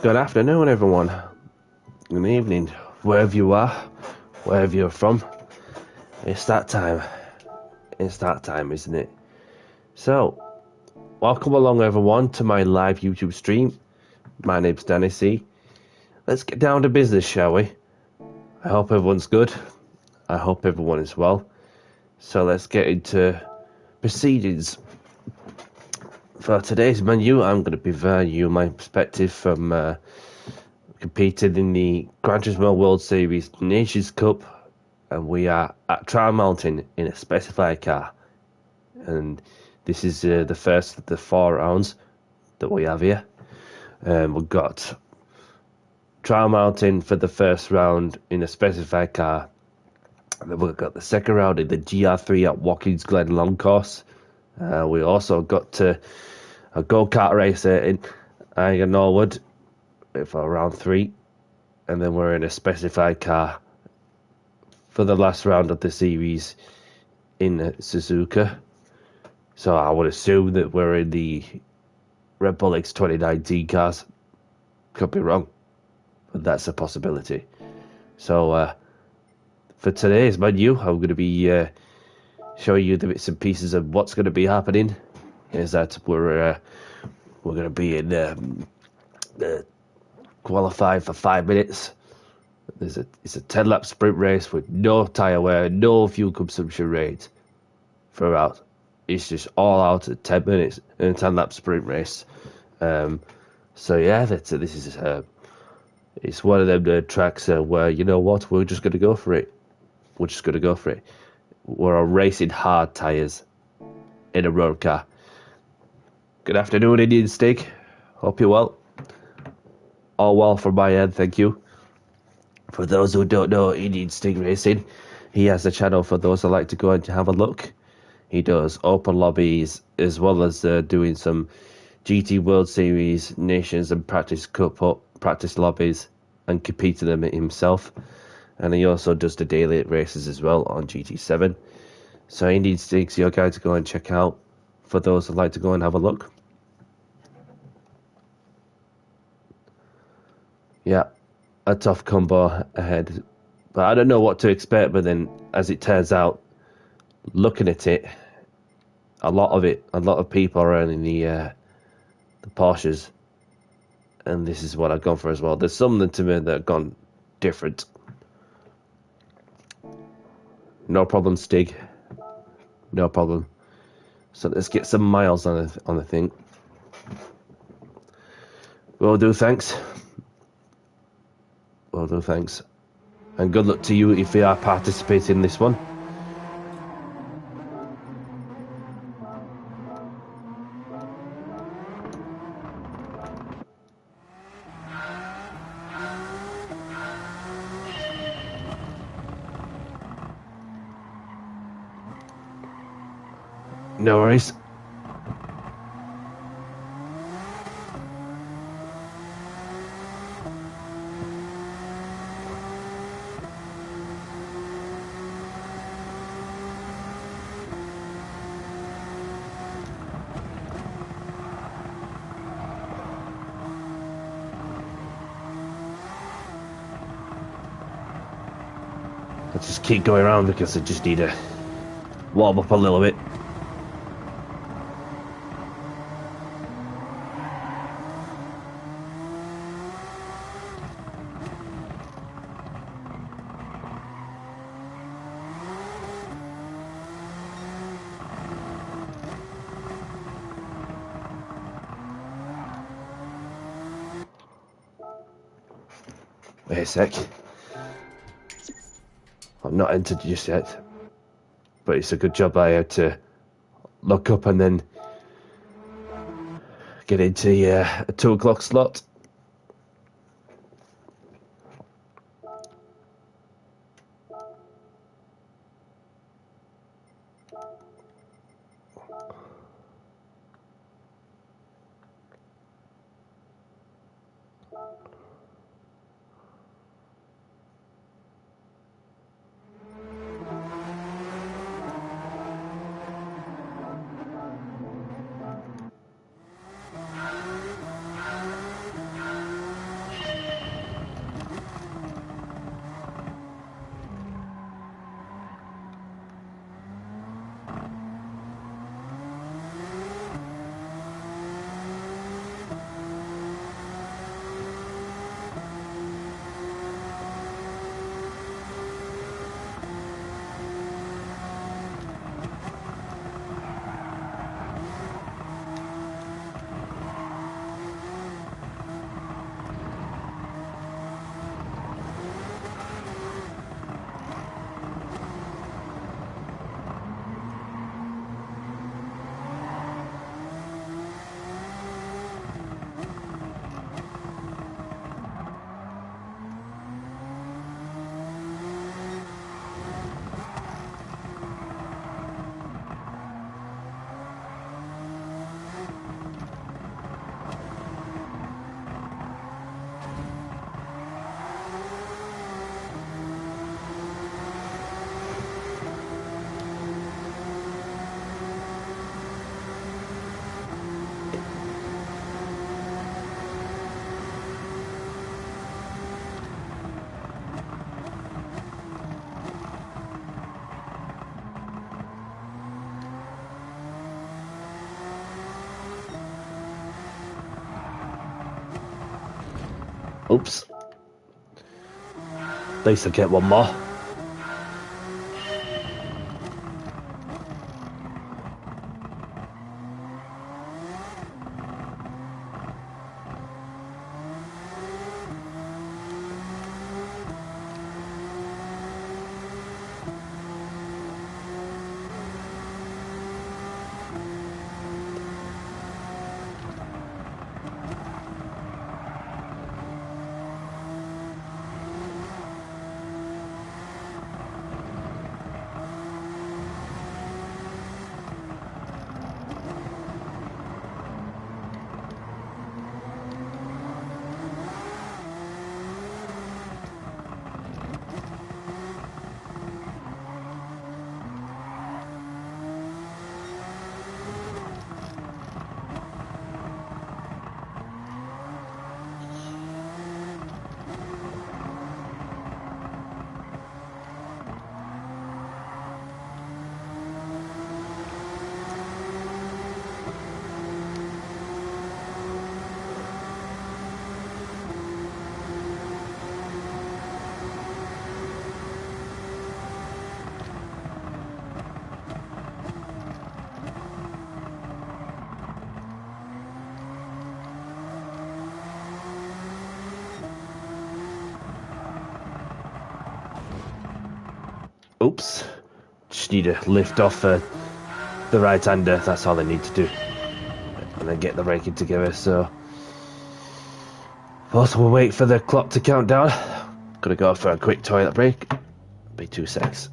Good afternoon, everyone. Good evening, wherever you are, wherever you're from. It's that time. It's that time, isn't it? So, welcome along, everyone, to my live YouTube stream. My name's Danny C. Let's get down to business, shall we? I hope everyone's good. I hope everyone is well. So let's get into proceedings. For today's menu, I'm going to provide you my perspective from competing in the Gran Turismo World Series Nations Cup, and we are at Trial Mountain in a specified car. And this is the first of the 4 rounds that we have here. We've got Trial Mountain for the first round in a specified car. And then we've got the second round in the GR3 at Watkins Glen Long Course. We also got a go-kart racer in Iron Norwood for round 3. And then we're in a specified car for the last round of the series in Suzuka. So I would assume that we're in the Red Bull X 2019 cars. Could be wrong, but that's a possibility. So for today's menu, I'm going to be showing you the bits and pieces of what's going to be happening. Is that we're going to be in qualified for 5 minutes. It's a 10-lap sprint race with no tyre wear, no fuel consumption rate throughout. It's just all out at 10 minutes in a 10-lap sprint race. So yeah, this is it's one of them tracks where, you know what, we're just going to go for it. We're just going to go for it. We're racing hard tyres in a road car. Good afternoon, Indian Steak. Hope you're well. All well from my end, thank you. For those who don't know Indian Sting Racing, he has a channel for those who like to go and have a look. He does open lobbies as well as doing some GT World Series, Nations and Practice Cup practice lobbies and competing them himself. And he also does the daily races as well on GT7. So Indian Sting's your guy to go and check out for those who like to go and have a look. Yeah. A tough combo ahead, but I don't know what to expect. But then, as it turns out, looking at it, a lot of people are in the Porsches, and this is what I've gone for as well. There's some of them to me that have gone different. No problem, Stig. No problem. So let's get some miles on the thing. Will do, thanks. Will do, thanks. And good luck to you if you are participating in this one. No worries. Let's just keep going around because I just need to warm up a little bit. Wait a sec. I'm not entered just yet, but it's a good job I had to look up and then get into a 2 o'clock slot. Oops. At least I get one more. Oops. Just need to lift off the right-hander. That's all I need to do. And then get the braking together, so... Also, we'll wait for the clock to count down. Gonna go for a quick toilet break. Be 2 secs.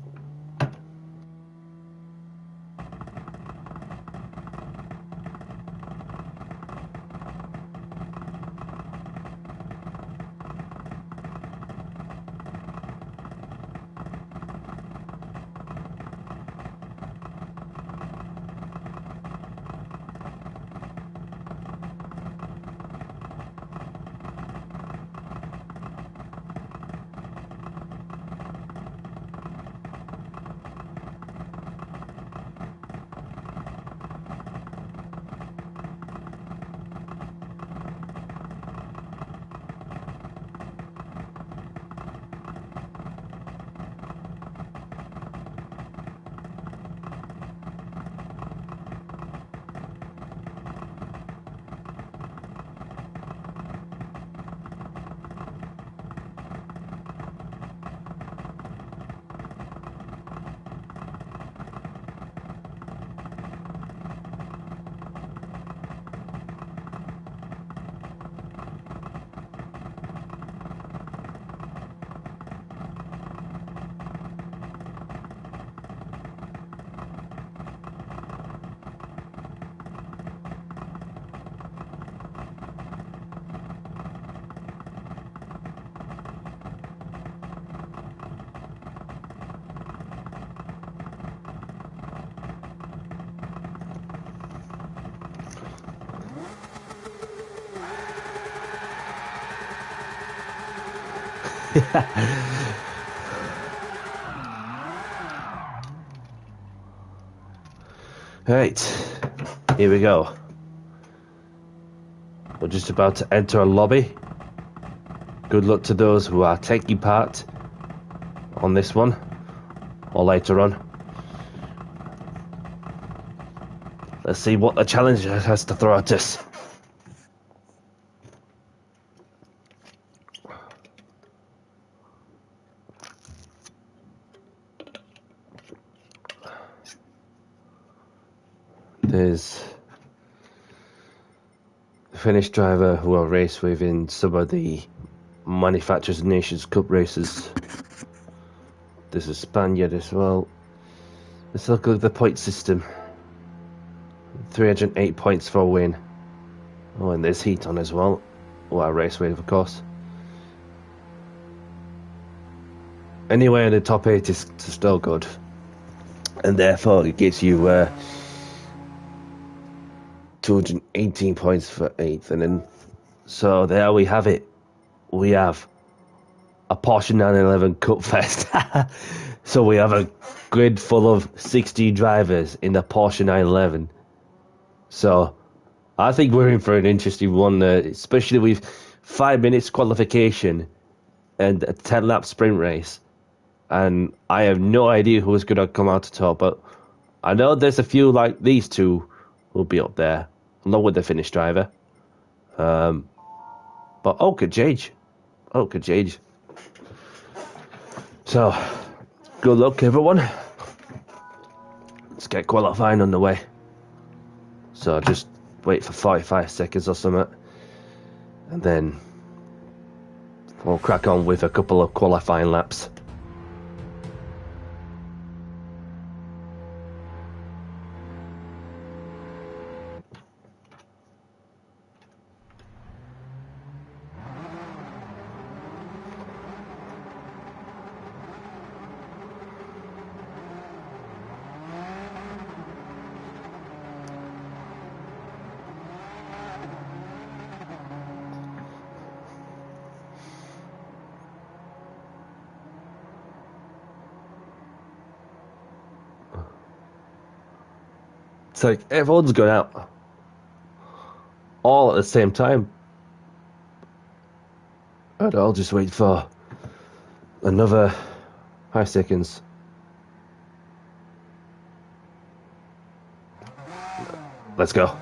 Right, here we go. We're just about to enter a lobby. Good luck to those who are taking part on this one, or later on. Let's see what the challenge has to throw at us. There's the Finnish driver who I'll race with in some of the Manufacturers Nations Cup races. There's a Spaniard as well. Let's look at the point system. 308 points for a win. Oh, and there's heat on as well. Oh, I race with, of course. Anyway, in the top 8 is still good. And therefore, it gives you 218 points for 8th. And then, so there we have it. We have a Porsche 911 Cup Fest. So we have a grid full of 16 drivers in the Porsche 911. So I think we're in for an interesting one, especially with 5 minutes qualification and a 10-lap sprint race, and I have no idea who's going to come out to top. But I know there's a few like these two who'll be up there, along with the Finnish driver. But could change. Could change. So, good luck, everyone. Let's get qualifying underway. So just wait for 45 seconds or something, and then we'll crack on with a couple of qualifying laps. It's like everyone's going out all at the same time. And I'll just wait for another 5 seconds. Let's go.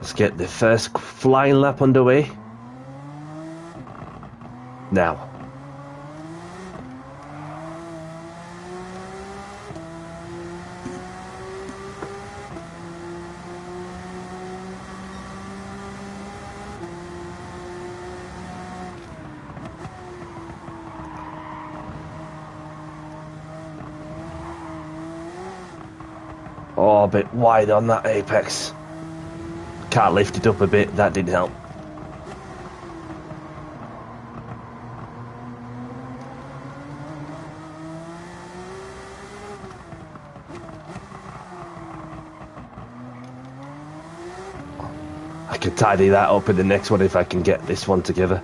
Let's get the first flying lap underway. Now. Oh, a bit wide on that apex. Can't lift it up a bit, that didn't help. I can tidy that up in the next one if I can get this one together.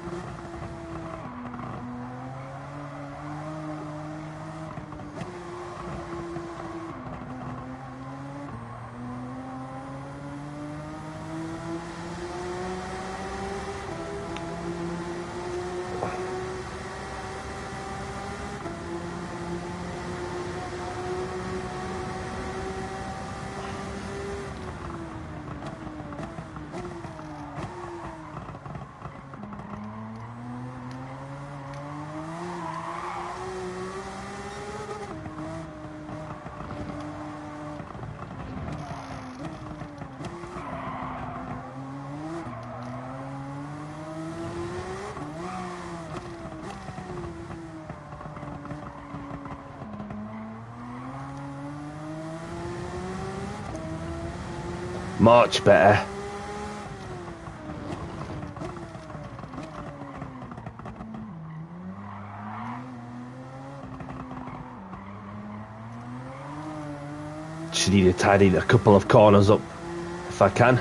Much better. Just need to tidy a couple of corners up if I can.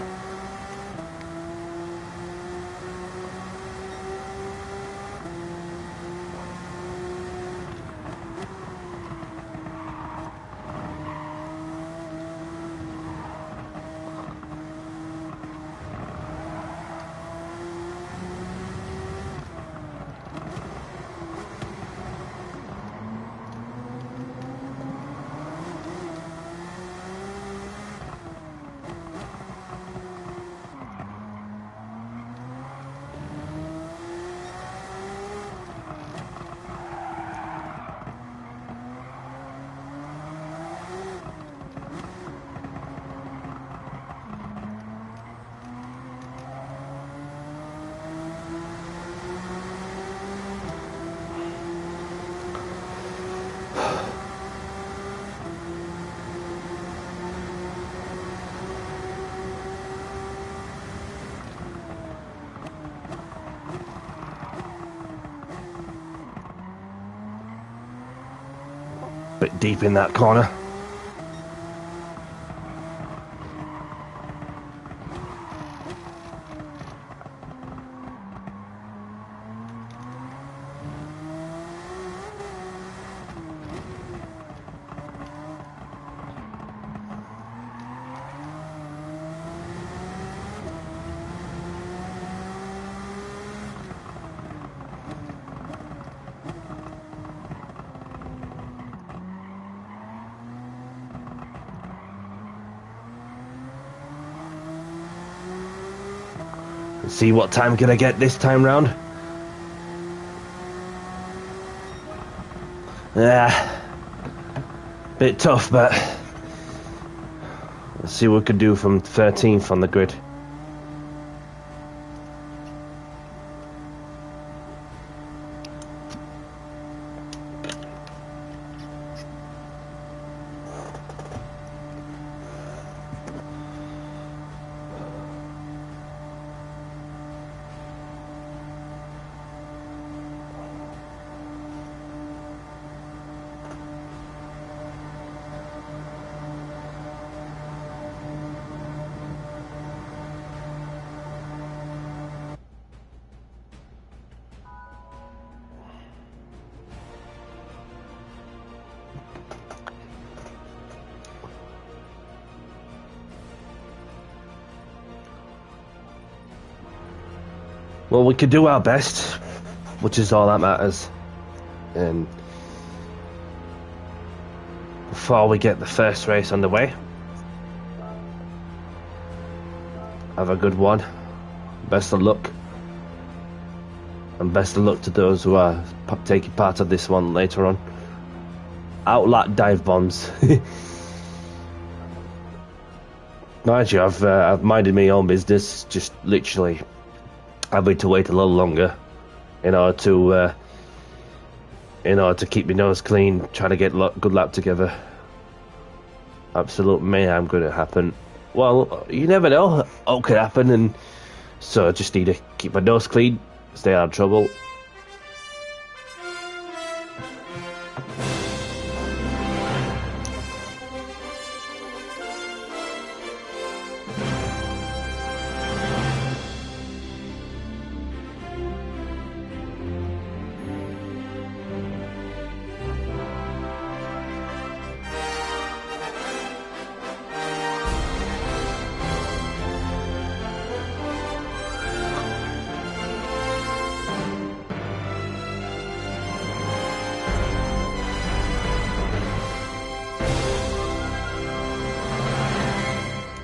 Bit deep in that corner. See what time can I get this time round? Yeah, bit tough, but let's see what we can do from 13th on the grid. Well, we could do our best, which is all that matters. And before we get the first race underway, have a good one. Best of luck. And best of luck to those who are taking part of this one later on. Outlap dive bombs. Mind you, I've minded my own business, just literally having to wait a little longer in order to keep my nose clean, trying to get good lap together. Absolute mayhem going to happen. Well, you never know what could happen, and so I just need to keep my nose clean, stay out of trouble.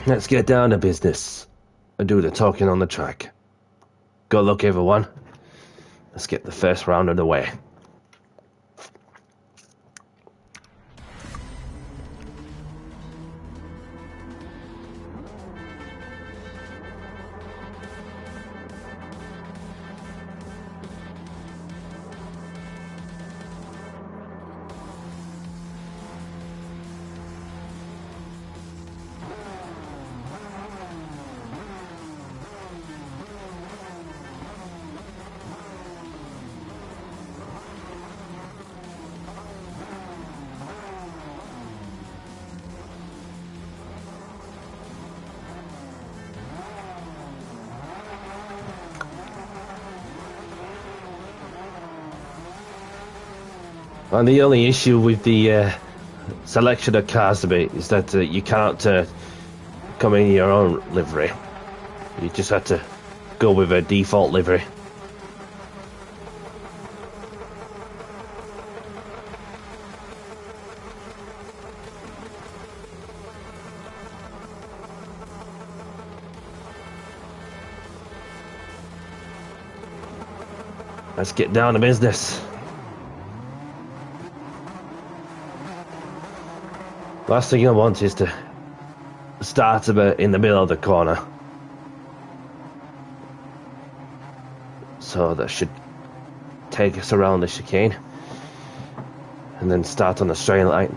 Let's get down to business and do the talking on the track. Good luck, everyone. Let's get the first round underway. And the only issue with the selection of cars a bit is that you can't come in your own livery. You just have to go with a default livery. Let's get down to business. Last thing I want is to start about in the middle of the corner. So that should take us around the chicane. And then start on a straight line.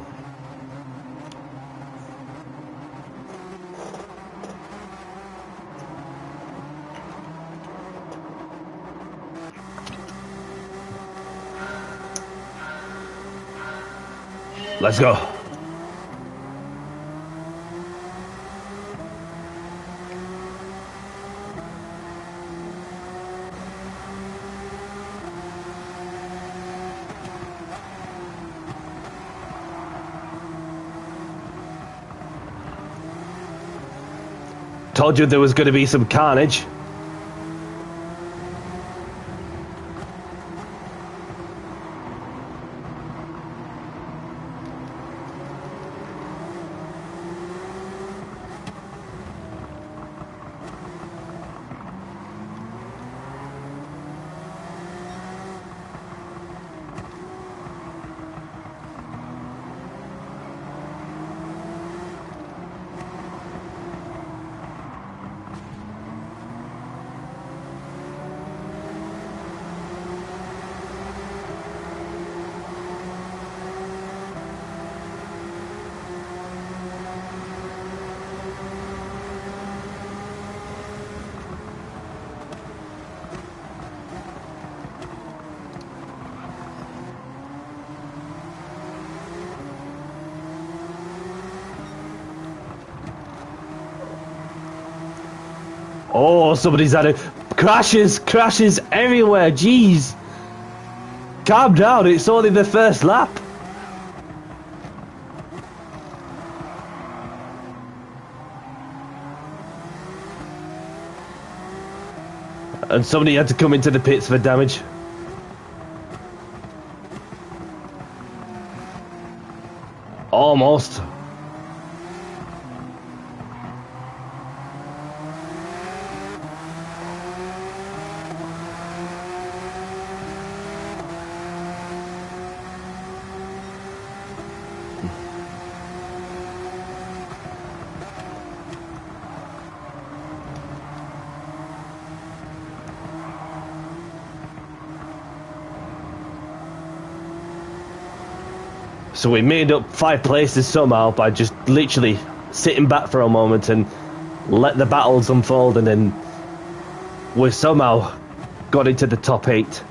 Let's go. Told you there was going to be some carnage. Oh, somebody's had it. Crashes everywhere. Jeez. Calm down. It's only the first lap. And somebody had to come into the pits for damage. Almost. So we made up 5 places somehow by just literally sitting back for a moment and let the battles unfold, and then we somehow got into the top 8.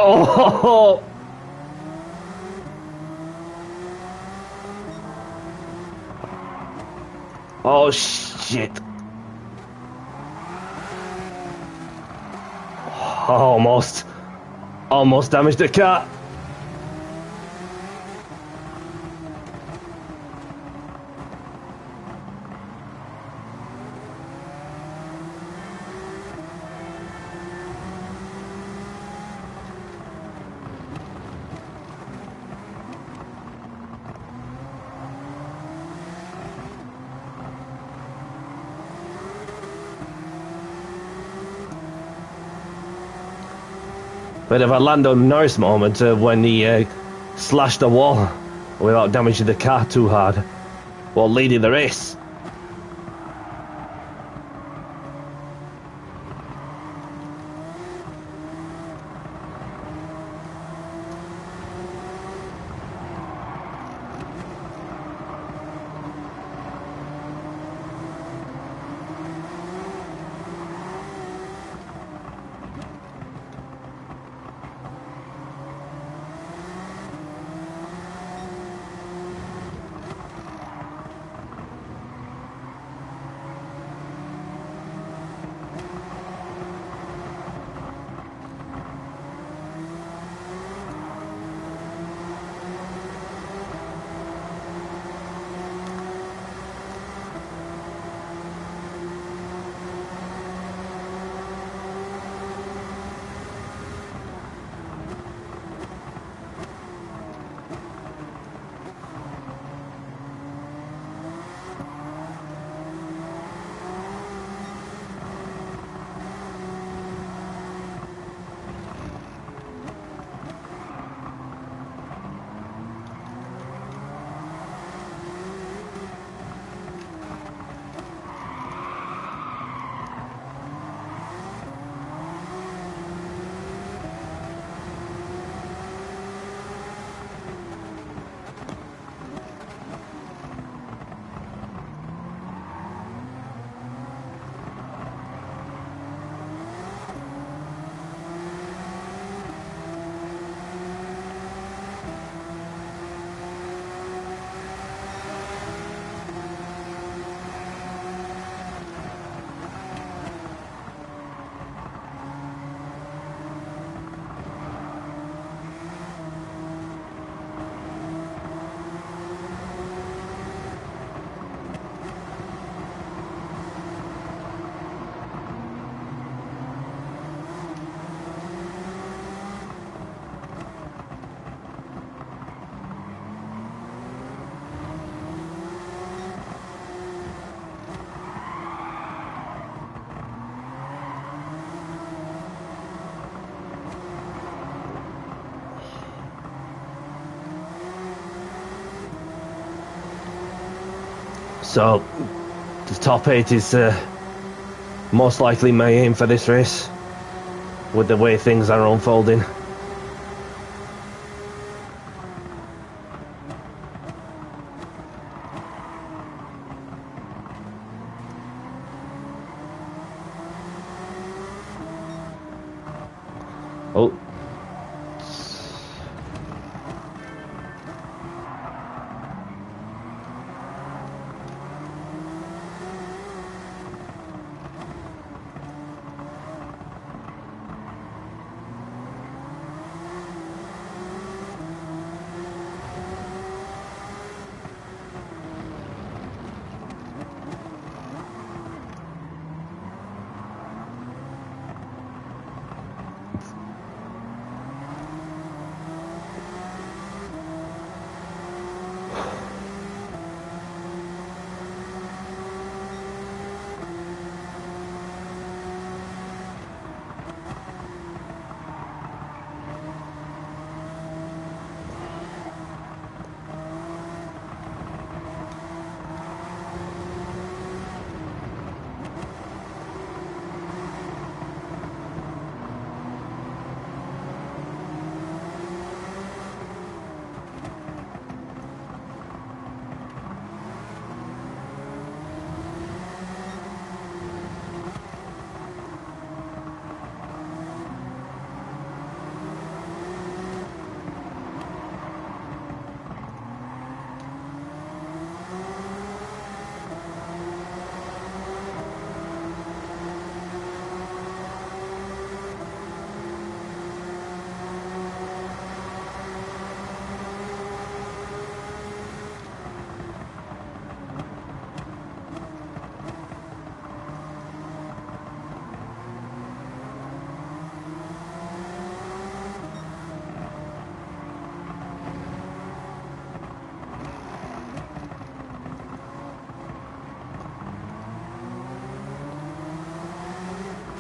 Oh! Oh shit! Almost damaged the car. Bit of a Lando Norris moment when he slashed the wall without damaging the car too hard while leading the race. So, the top 8 is most likely my aim for this race, with the way things are unfolding. Oh.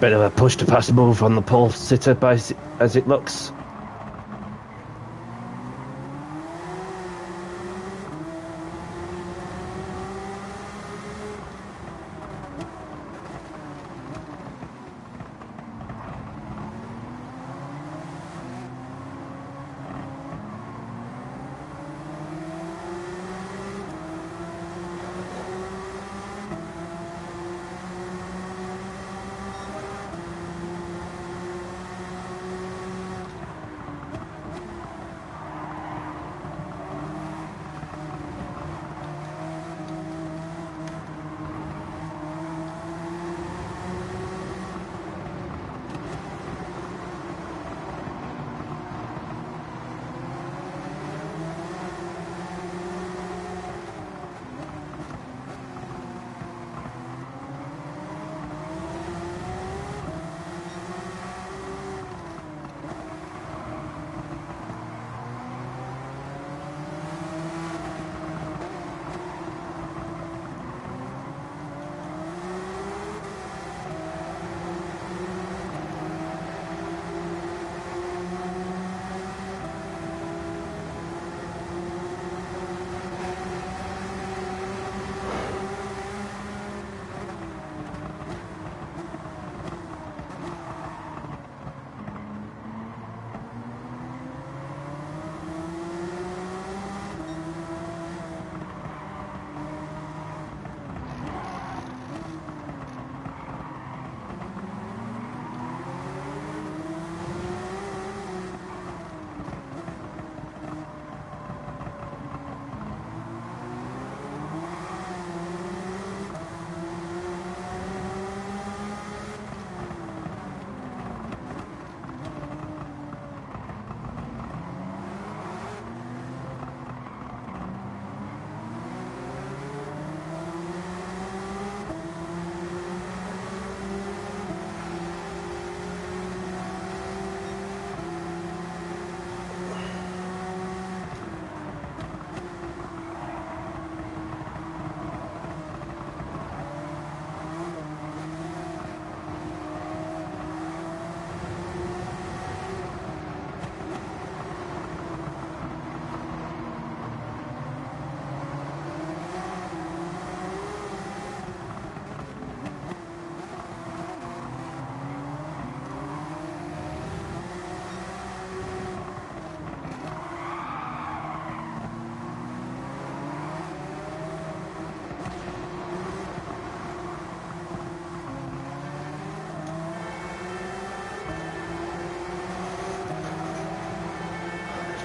Bit of a push to pass move on the pole sitter as it looks.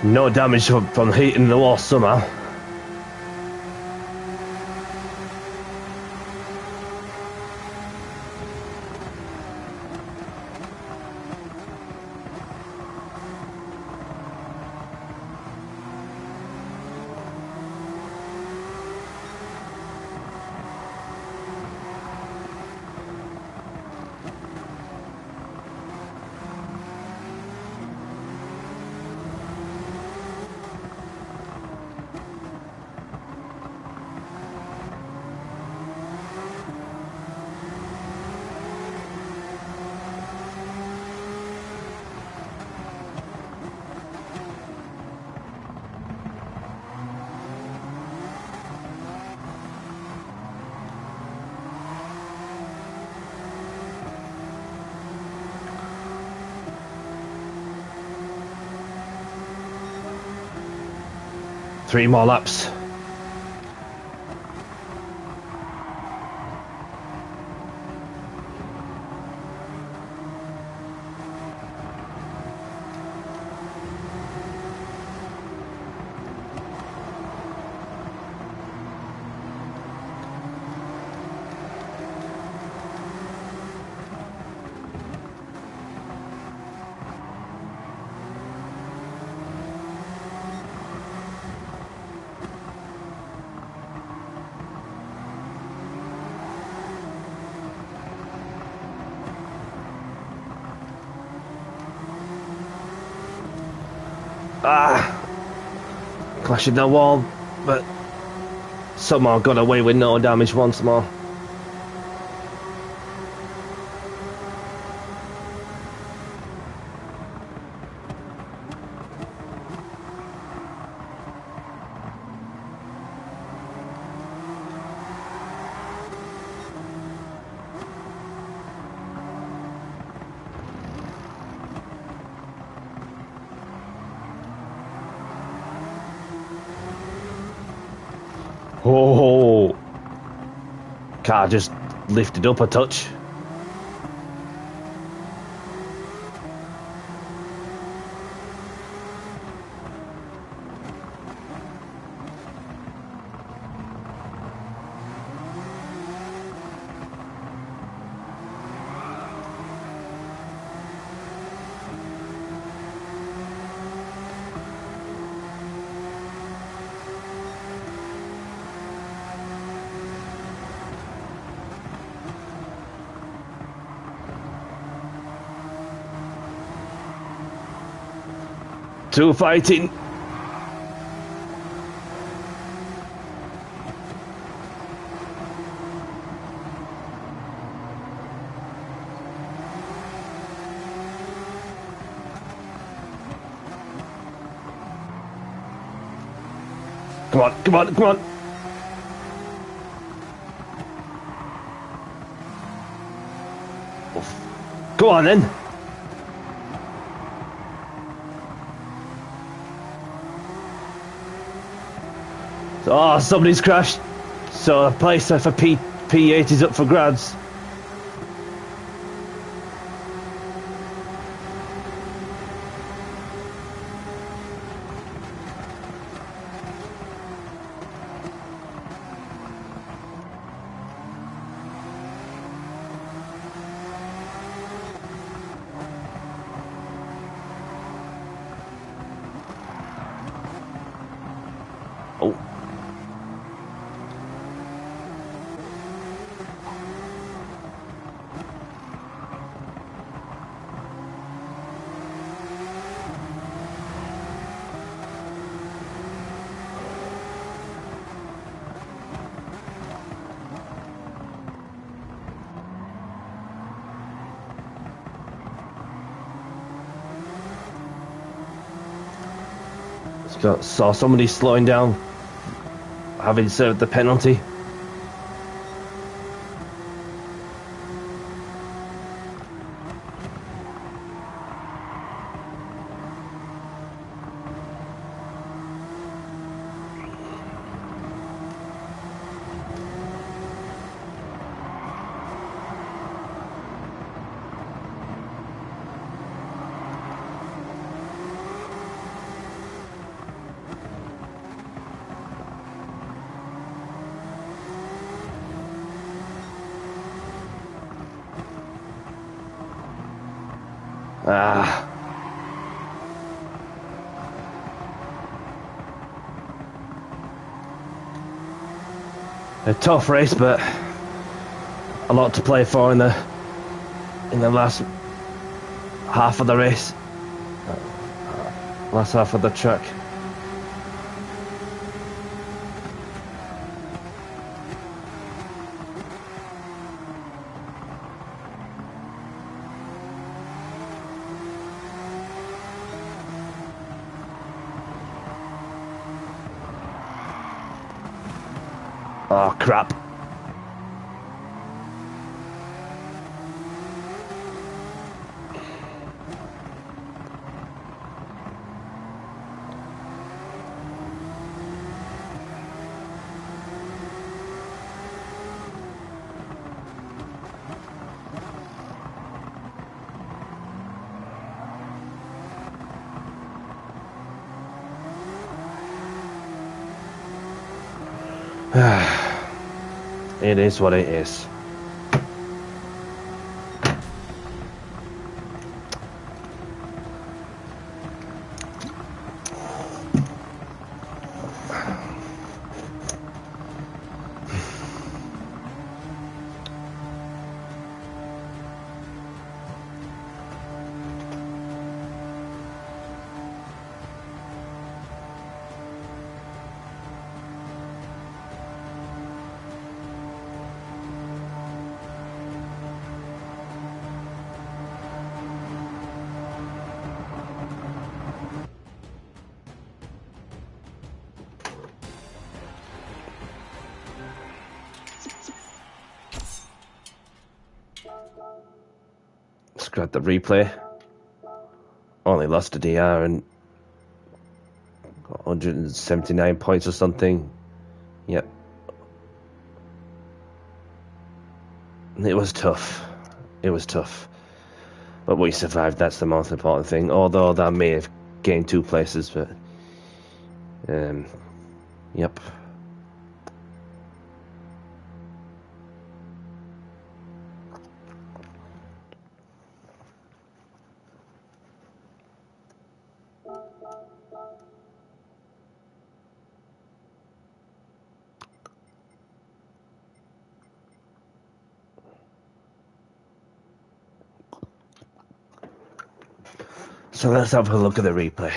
No damage from heating the wall somehow. Three more laps. Clashing that wall, but somehow got away with no damage once more. Oh, car just lifted up a touch. Two fighting. Come on, come on, come on. Go on then. Oh, somebody's crashed. So a place for P8 is up for grabs. Oh. Saw somebody slowing down, having served the penalty. Ah. A tough race, but a lot to play for in the last half of the race. Last half of the track. Oh, crap. It is what it is. Let's grab the replay. Only lost a DR and got 179 points or something. Yep. It was tough. It was tough. But we survived, that's the most important thing. Although that may have gained 2 places, but... yep. So let's have a look at the replay.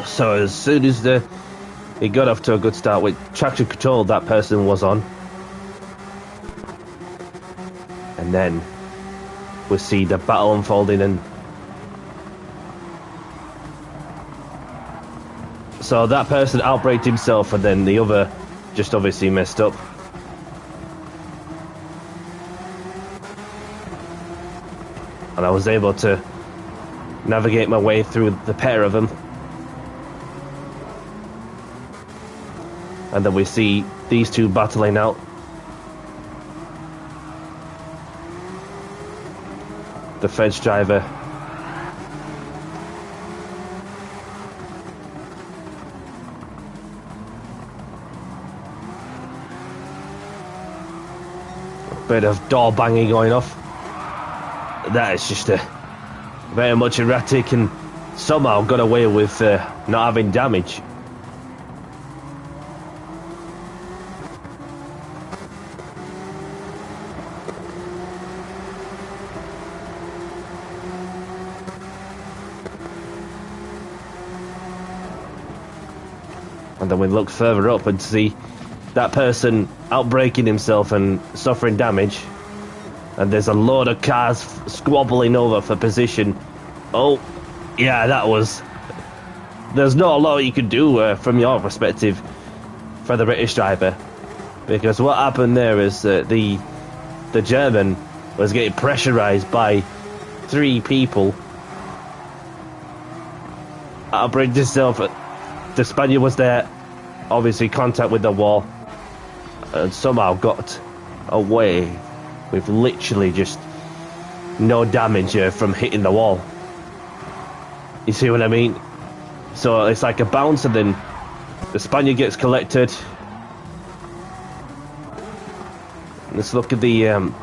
So as soon as he got off to a good start with traction control, that person was on. And then we see the battle unfolding, and so that person outbraked himself, and then the other just obviously messed up. And I was able to navigate my way through the pair of them. And then we see these two battling out. The French driver. A bit of door banging going off. That is just very much erratic, and somehow got away with not having damage. And then we look further up and see that person outbraking himself and suffering damage. And there's a load of cars squabbling over for position. Oh, yeah, that was... There's not a lot you can do from your perspective for the British driver. Because what happened there is the German was getting pressurised by 3 people at a bridge itself. The Spaniard was there, obviously contact with the wall, and somehow got away with literally just no damage from hitting the wall. You see what I mean? So it's like a bounce, and then the Spaniard gets collected. Let's look at the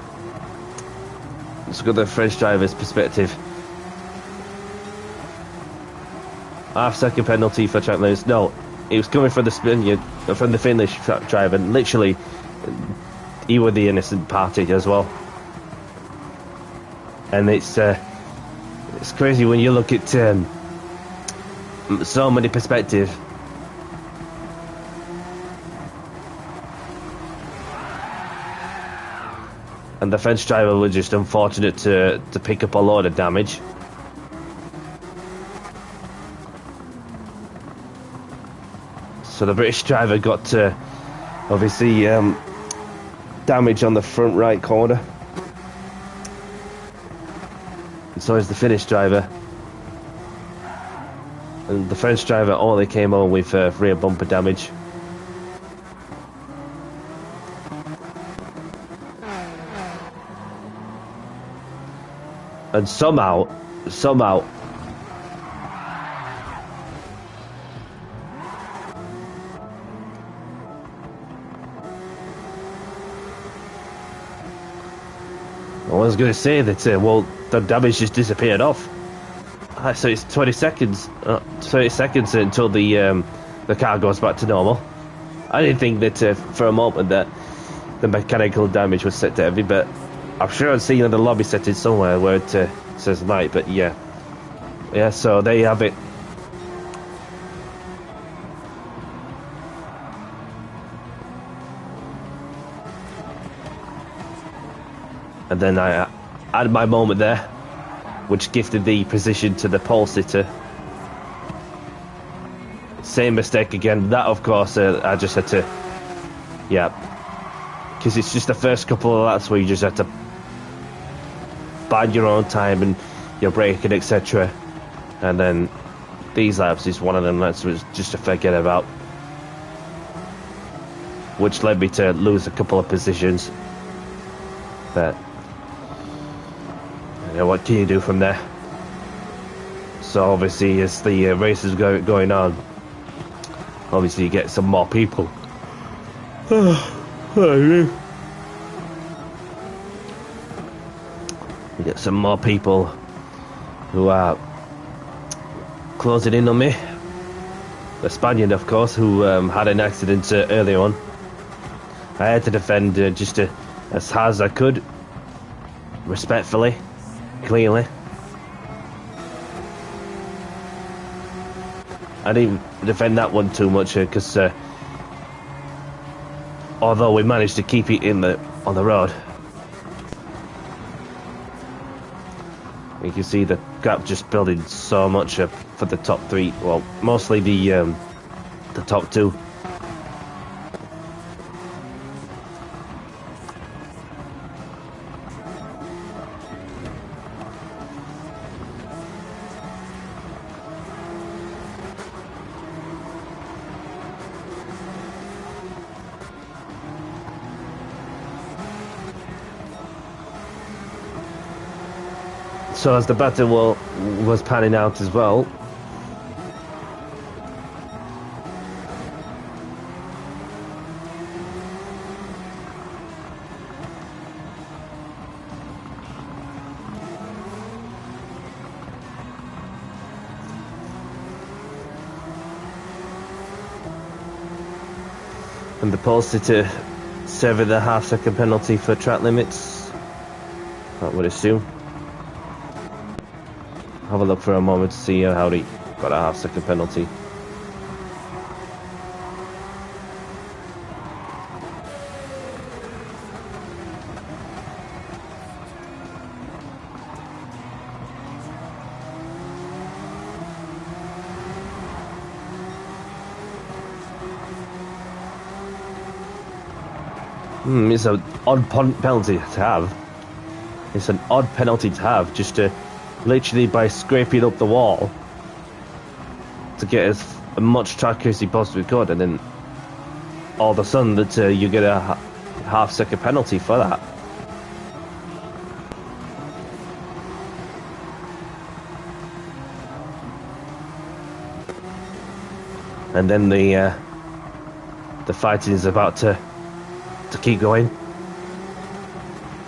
French driver's perspective. Half-second penalty for track limits. No, he was coming from the Spaniard, from the Finnish driver. Literally, he was the innocent party as well. And it's crazy when you look at so many perspectives. And the French driver was just unfortunate to pick up a load of damage. So the British driver got obviously damage on the front right corner. And so is the Finnish driver. And the French driver only came home with rear bumper damage. And somehow, I was going to say that, well, the damage just disappeared off. So it's 20 seconds until the car goes back to normal. I didn't think that for a moment that the mechanical damage was set to heavy, but I'm sure I've seen in the lobby settings somewhere where it says light, but yeah. Yeah, so there you have it. And then I had my moment there, which gifted the position to the pole sitter. Same mistake again. That, of course, I just had to, yeah, because it's just the first couple of laps where you just have to bide your own time and your braking, etc. And then these laps is one of them laps was just to forget about, which led me to lose a couple of positions. But you know, what can you do from there? So obviously, as the race is going on, obviously you get some more people. You get some more people who are closing in on me. The Spaniard, of course, who had an accident earlier on. I had to defend just as hard as I could, respectfully, cleanly. I didn't defend that one too much because although we managed to keep it on the road, you can see the gap just building so much for the top 3. Well, mostly the top 2. So as the battle was panning out as well, and the pole sitter serving the half-second penalty for track limits, I would assume. Have a look for a moment to see how he got a half-second penalty. It's an odd penalty to have. It's an odd penalty to have, just to literally by scraping up the wall to get as much track as he possibly could, and then all of a sudden that you get a half-second penalty for that. And then the fighting is about to keep going.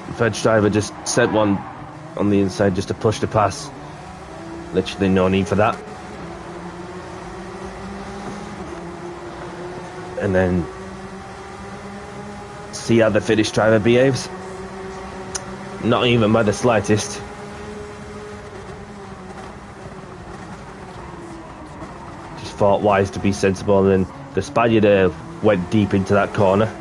The French driver just sent one on the inside just to push the pass. Literally no need for that. And then see how the Finnish driver behaves. Not even by the slightest. Just thought wise to be sensible, and then the Spaniard went deep into that corner.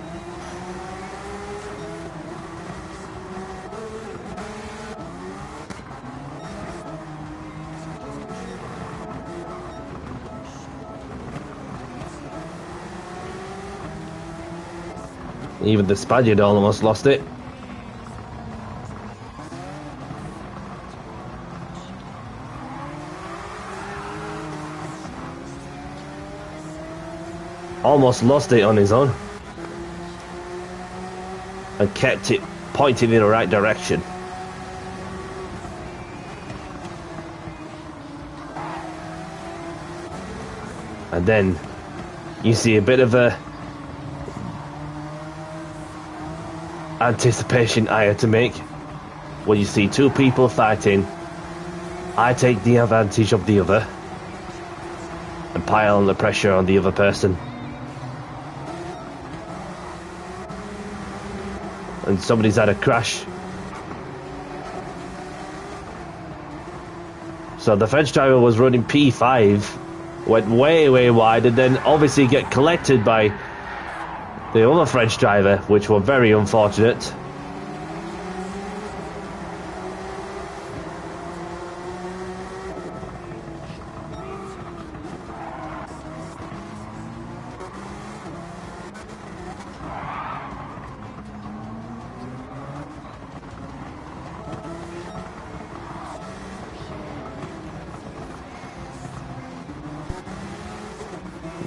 Even the Spaniard almost lost it. Almost lost it on his own. And kept it pointed in the right direction. And then you see a bit of a anticipation I had to make. When you see two people fighting, I take the advantage of the other and pile on the pressure on the other person. And somebody's had a crash. So the French driver was running P5, went way wide, and then obviously get collected by the other French driver, which were very unfortunate.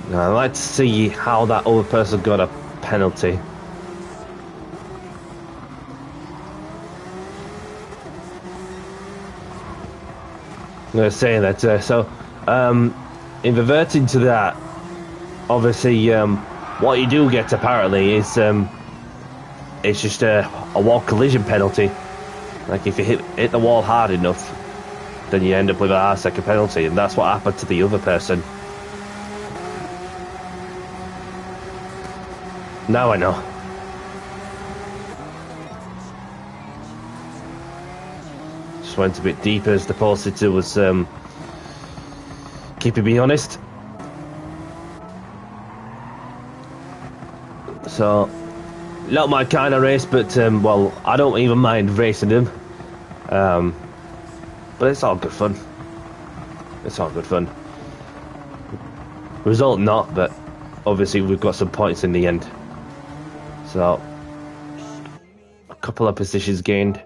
Now, I'd like to see how that other person got a penalty. I'm going to say that, in reverting to that, obviously, what you do get apparently is, it's just a wall collision penalty. Like, if you hit the wall hard enough, then you end up with a half-second penalty, and that's what happened to the other person. Now I know. Just went a bit deeper as the pole sitter was keeping me honest. So, not my kind of race, but well, I don't even mind racing them. But it's all good fun. It's all good fun. Result not, but obviously we've got some points in the end. So, a couple of positions gained.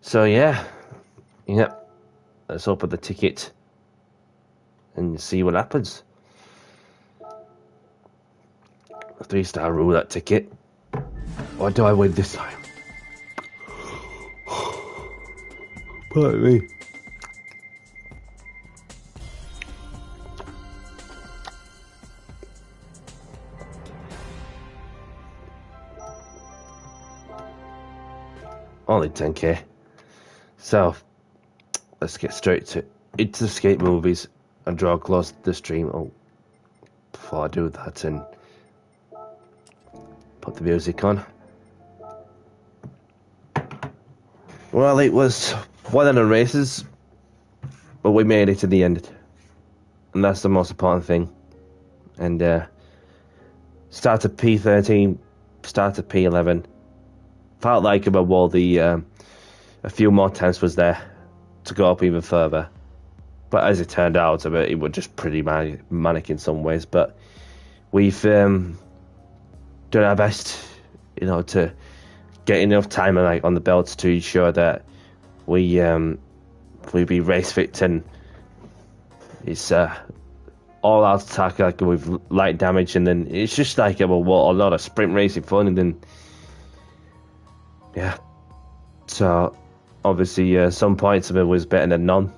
So yeah, let's open the ticket and see what happens. A 3-star rule, that ticket. Or do I win this time? Pardon me. Only 10k. So, let's get straight into the skate movies and draw close to the stream. Oh, before I do that, and put the music on. Well, it was one of the races, but we made it to the end, and that's the most important thing. And started P13, started P11. Felt like about well, a few more tenths was there to go up even further, but as it turned out, it was just pretty manic in some ways. But we've done our best, to get enough time like on the belts to ensure that we be race fit, and it's all out attack like with light damage, and then it's just like a lot of sprint racing fun, and then yeah. So obviously some points of it was better than none.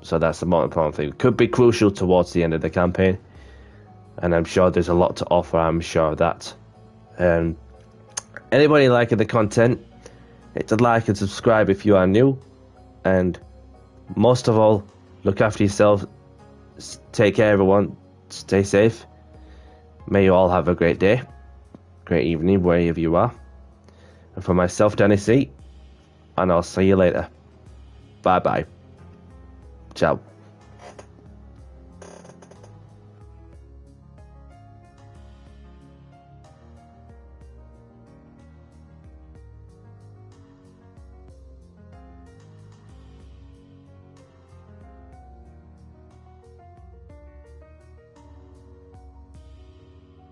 So that's the most important thing. Could be crucial towards the end of the campaign, and I'm sure there's a lot to offer. I'm sure of that. Anybody liking the content, hit the like and subscribe if you are new, and most of all, look after yourself. Take care, everyone. Stay safe. May you all have a great day, great evening, wherever you are. And for myself, Dennis E, and I'll see you later. Bye bye. Ciao.